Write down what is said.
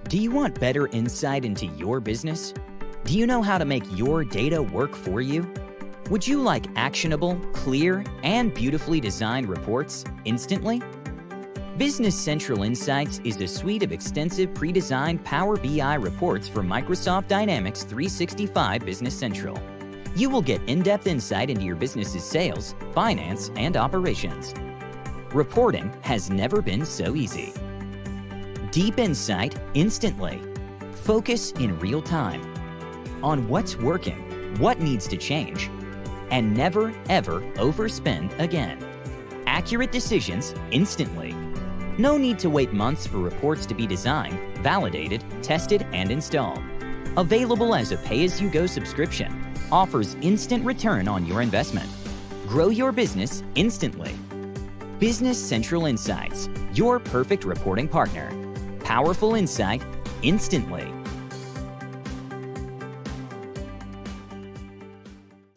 Do you want better insight into your business? Do you know how to make your data work for you? Would you like actionable, clear, and beautifully designed reports instantly? Business Central Insights is a suite of extensive pre-designed Power BI reports for Microsoft Dynamics 365 Business Central. You will get in-depth insight into your business's sales, finance, and operations. Reporting has never been so easy. Deep insight instantly. Focus in real time on what's working, what needs to change, and never ever overspend again. Accurate decisions instantly. No need to wait months for reports to be designed, validated, tested, and installed. Available as a pay-as-you-go subscription. Offers instant return on your investment. Grow your business instantly. Business Central Insights, your perfect reporting partner. Powerful insight instantly.